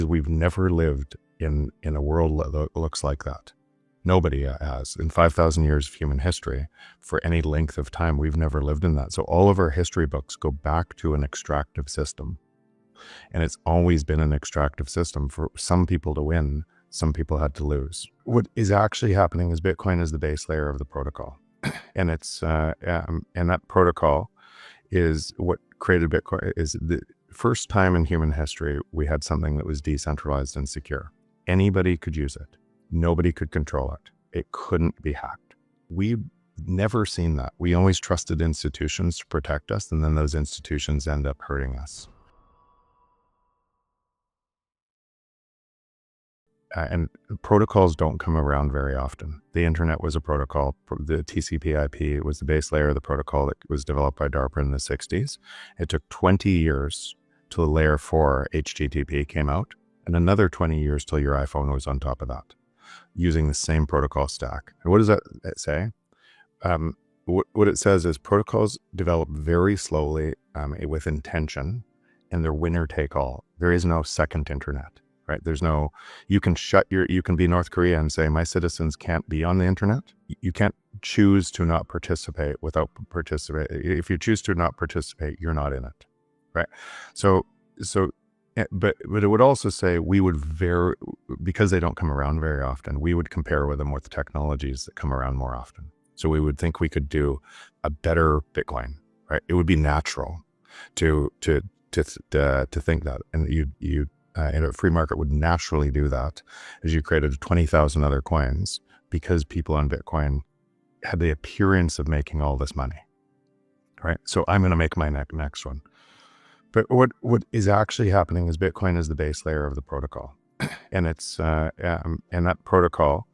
We've never lived in a world that looks like that. Nobody has. In 5,000 years of human history, for any length of time, we've never lived in that. So all of our history books go back to an extractive system. And it's always been an extractive system. For some people to win, some people had to lose. What is actually happening is Bitcoin is the base layer of the protocol. And and that protocol is what created Bitcoin. Is the first time in human history we had something that was decentralized and secure. Anybody could use it. Nobody could control it. It couldn't be hacked. We've never seen that. We always trusted institutions to protect us, and then those institutions end up hurting us. And protocols don't come around very often. The internet was a protocol. The TCP/IP was the base layer of the protocol that was developed by DARPA in the 60s. It took 20 years till layer 4 HTTP came out, and another 20 years till your iPhone was on top of that, using the same protocol stack. And what does that say? What it says is protocols develop very slowly with intention, and they're winner take all. There is no second internet. Right? There's no, you can be North Korea and say, my citizens can't be on the internet. You can't choose to not participate without participating. If you choose to not participate, you're not in it. Right? But it would also say because they don't come around very often, we would compare with them with technologies that come around more often. So we would think we could do a better Bitcoin, right? It would be natural to think that, and a free market would naturally do that, as you created 20,000 other coins because people on Bitcoin had the appearance of making all this money, right? So I'm going to make my next one. But what is actually happening is Bitcoin is the base layer of the protocol, and and that protocol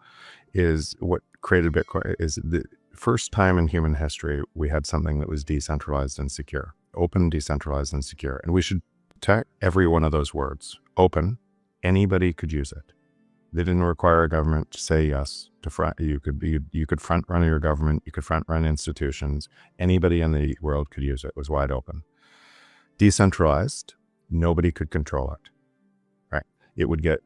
is what created Bitcoin. Is the first time in human history we had something that was decentralized and secure, open, decentralized, and secure, and we should protect every one of those words. Open, anybody could use it. They didn't require a government to say yes to front. You could front run your government. You could front run institutions. Anybody in the world could use it. It was wide open. Decentralized, nobody could control it. Right? It would get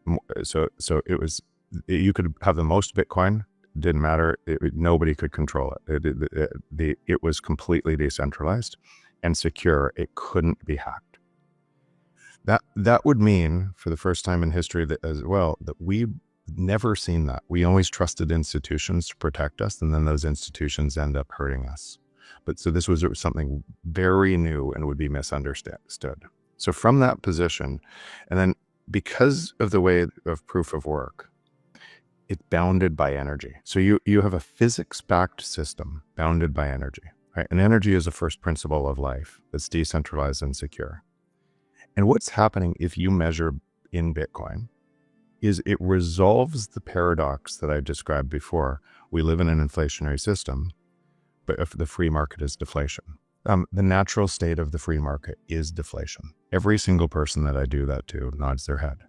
so it was. You could have the most Bitcoin. Didn't matter. Nobody could control it. It was completely decentralized and secure. It couldn't be hacked. That would mean, for the first time in history as well, that we've never seen that. We always trusted institutions to protect us, and then those institutions end up hurting us. But so this was something very new and would be misunderstood. So from that position, and then because of the way of proof of work, it's bounded by energy. So you have a physics-backed system bounded by energy, right? And energy is a first principle of life that's decentralized and secure. And what's happening if you measure in Bitcoin is it resolves the paradox that I described before. We live in an inflationary system, but if the free market is deflation. The natural state of the free market is deflation. Every single person that I do that to nods their head.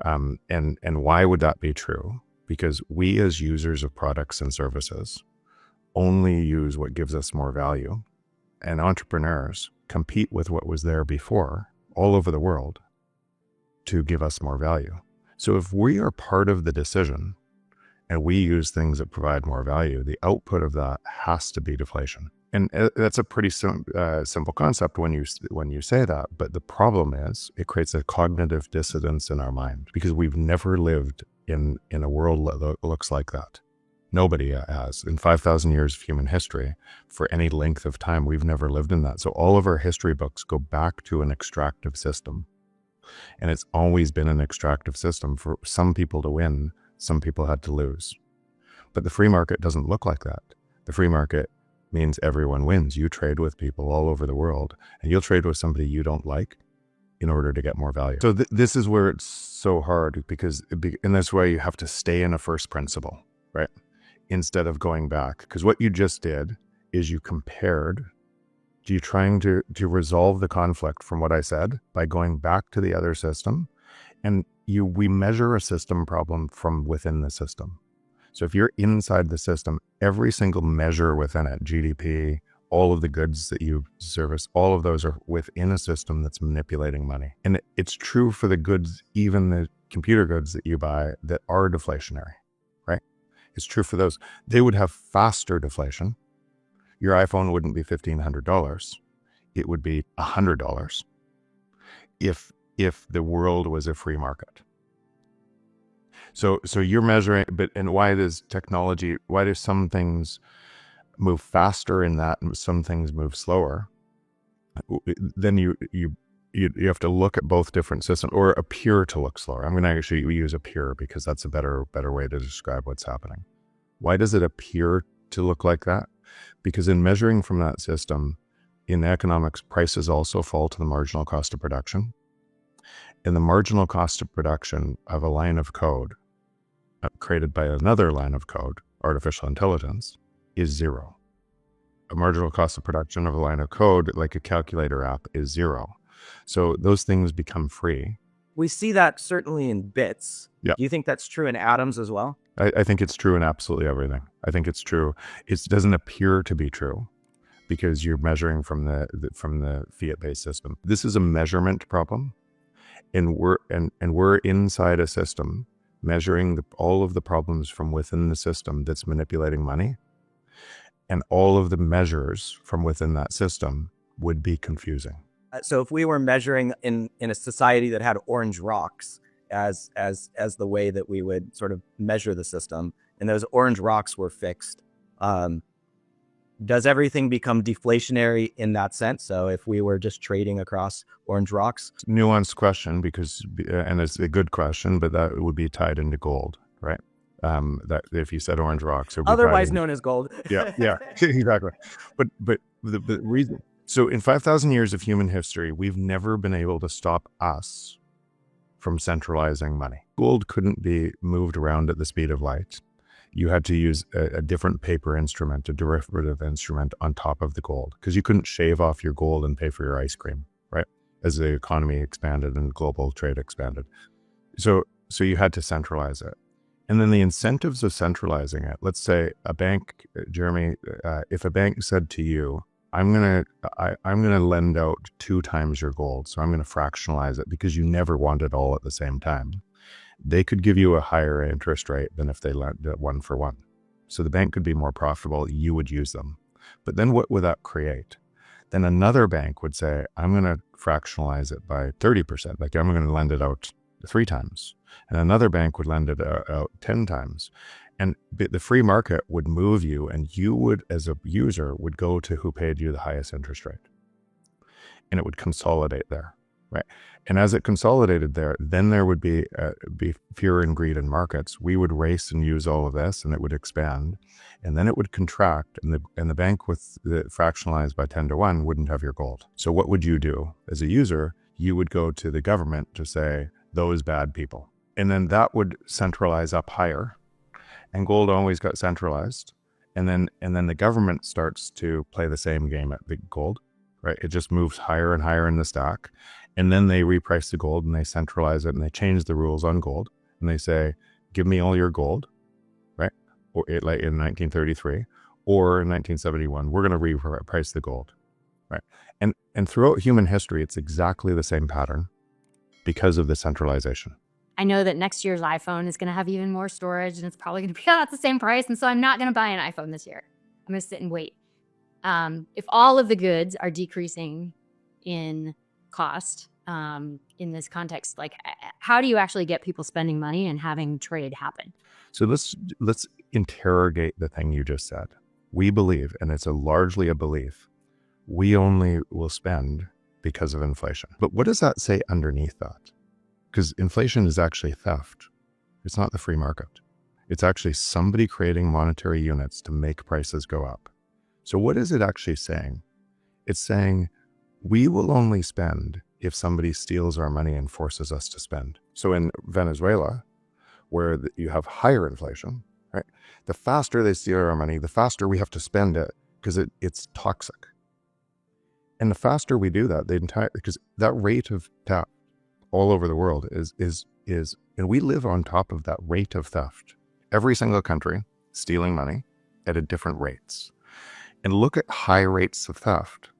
And why would that be true? Because we as users of products and services only use what gives us more value, and entrepreneurs compete with what was there before all over the world to give us more value. So if we are part of the decision and we use things that provide more value, the output of that has to be deflation. And that's a pretty simple concept when you say that. But the problem is it creates a cognitive dissonance in our mind because we've never lived in a world that looks like that. Nobody has. In 5,000 years of human history, for any length of time, we've never lived in that. So all of our history books go back to an extractive system. And it's always been an extractive system. For some people to win, some people had to lose. But the free market doesn't look like that. The free market means everyone wins. You trade with people all over the world, and you'll trade with somebody you don't like in order to get more value. So this is where it's so hard and that's why you have to stay in a first principle, right? Instead of going back, because what you just did is you trying to resolve the conflict from what I said by going back to the other system, and we measure a system problem from within the system. So if you're inside the system, every single measure within it, GDP, all of the goods that you service, all of those are within a system that's manipulating money. And it's true for the goods, even the computer goods that you buy that are deflationary, right? It's true for those. They would have faster deflation. Your iPhone wouldn't be $1,500. It would be $100 if the world was a free market. So you're measuring, and why does technology, why do some things move faster in that and some things move slower? Then you have to look at both different systems, or appear to look slower. I'm going to actually use appear because that's a better way to describe what's happening. Why does it appear to look like that? Because in measuring from that system, in economics, prices also fall to the marginal cost of production. And the marginal cost of production of a line of code created by another line of code, artificial intelligence, is zero. A marginal cost of production of a line of code, like a calculator app, is zero. So those things become free. We see that certainly in bits. Yeah. Do you think that's true in atoms as well? I think it's true in absolutely everything. I think it's true. It doesn't appear to be true because you're measuring from the fiat-based system. This is a measurement problem, and we're inside a system measuring all of the problems from within the system that's manipulating money, and all of the measures from within that system would be confusing. So if we were measuring in a society that had orange rocks as the way that we would sort of measure the system, and those orange rocks were fixed, does everything become deflationary in that sense? So if we were just trading across orange rocks? Nuanced question, and it's a good question, but that would be tied into gold, right? That if you said orange rocks, otherwise known as gold. Yeah, exactly. But the reason, so in 5,000 years of human history, we've never been able to stop us from centralizing money. Gold couldn't be moved around at the speed of light. You had to use a different paper instrument, a derivative instrument on top of the gold, because you couldn't shave off your gold and pay for your ice cream, right? As the economy expanded and global trade expanded. So you had to centralize it. And then the incentives of centralizing it, let's say a bank, Jeremy, if a bank said to you, I'm gonna lend out 2 times your gold, so I'm gonna fractionalize it because you never want it all at the same time. They could give you a higher interest rate than if they lent it 1 for 1. So the bank could be more profitable, you would use them. But then what would that create? Then another bank would say, I'm going to fractionalize it by 30%, like I'm going to lend it out 3 times. And another bank would lend it out 10 times. And the free market would move you, and you would, as a user, would go to who paid you the highest interest rate. And it would consolidate there, right? And as it consolidated there, then there would be fear and greed in markets. We would race and use all of this, and it would expand, and then it would contract, and the bank with the fractionalized by 10 to 1 wouldn't have your gold. So what would you do as a user? You would go to the government to say, those bad people. And then that would centralize up higher, and gold always got centralized. And then the government starts to play the same game at the gold, right? It just moves higher and higher in the stack. And then they reprice the gold and they centralize it and they change the rules on gold. And they say, give me all your gold, right? Or like in 1933 or in 1971, we're going to reprice the gold, right? And throughout human history, it's exactly the same pattern because of the centralization. I know that next year's iPhone is going to have even more storage and it's probably going to be at the same price. And so I'm not going to buy an iPhone this year. I'm going to sit and wait. If all of the goods are decreasing in cost in this context, like how do you actually get people spending money and having trade happen? So let's interrogate the thing you just said. We believe, and it's largely a belief, we only will spend because of inflation. But what does that say underneath that? Because inflation is actually theft. It's not the free market. It's actually somebody creating monetary units to make prices go up. So what is it actually saying? It's saying we will only spend if somebody steals our money and forces us to spend. So in Venezuela, where you have higher inflation, right? The faster they steal our money, the faster we have to spend it because it's toxic. And the faster we do that, because that rate of theft all over the world is, and we live on top of that rate of theft. Every single country stealing money at different rates. and look at high rates of theft.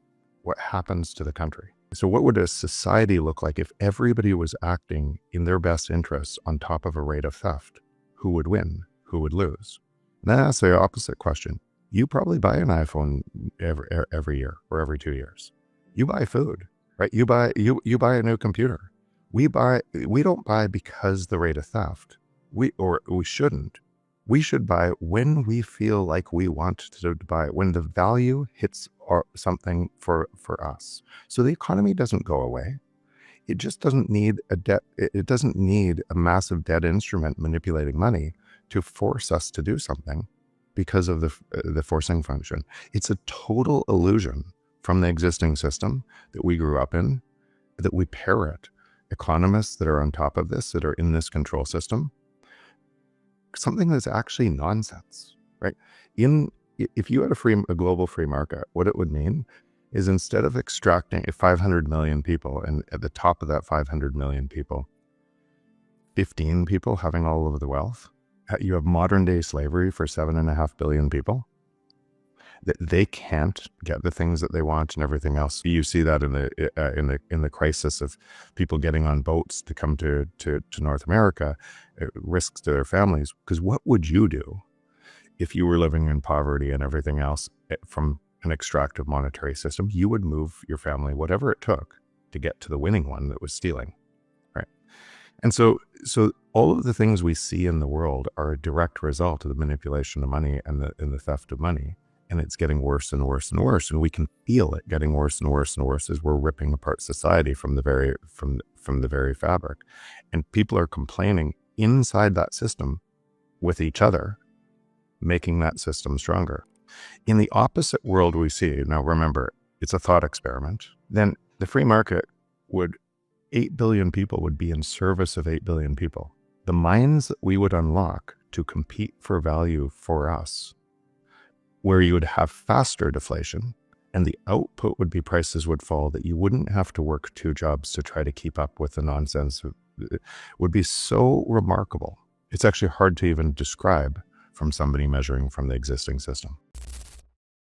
What happens to the country? So what would a society look like if everybody was acting in their best interests on top of a rate of theft? Who would win? Who would lose? And then ask the opposite question. You probably buy an iPhone every year or every 2 years. You buy food, right? You buy a new computer. We don't buy because the rate of theft. We shouldn't. We should buy when we feel like we want to buy, when the value hits something for us. So the economy doesn't go away. It just doesn't need a debt. It doesn't need a massive debt instrument manipulating money to force us to do something because of the forcing function. It's a total illusion from the existing system that we grew up in, that we parrot. Economists that are on top of this, that are in this control system, something that's actually nonsense, right? If you had a global free market, what it would mean is instead of extracting 500 million people, and at the top of that 500 million people, 15 people having all of the wealth, you have modern day slavery for 7.5 billion people. That they can't get the things that they want and everything else. You see that in the crisis of people getting on boats to come to North America, risks to their families. Because what would you do if you were living in poverty and everything else from an extractive monetary system? You would move your family, whatever it took, to get to the winning one that was stealing, right? And so all of the things we see in the world are a direct result of the manipulation of money and the theft of money. And it's getting worse and worse and worse. And we can feel it getting worse and worse and worse as we're ripping apart society from the very fabric. And people are complaining inside that system with each other, making that system stronger. In the opposite world we see, now remember, it's a thought experiment, then the free market 8 billion people would be in service of 8 billion people. The minds that we would unlock to compete for value for us, where you would have faster deflation and the output would be prices would fall, that you wouldn't have to work 2 jobs to try to keep up with the nonsense, would be so remarkable. It's actually hard to even describe from somebody measuring from the existing system.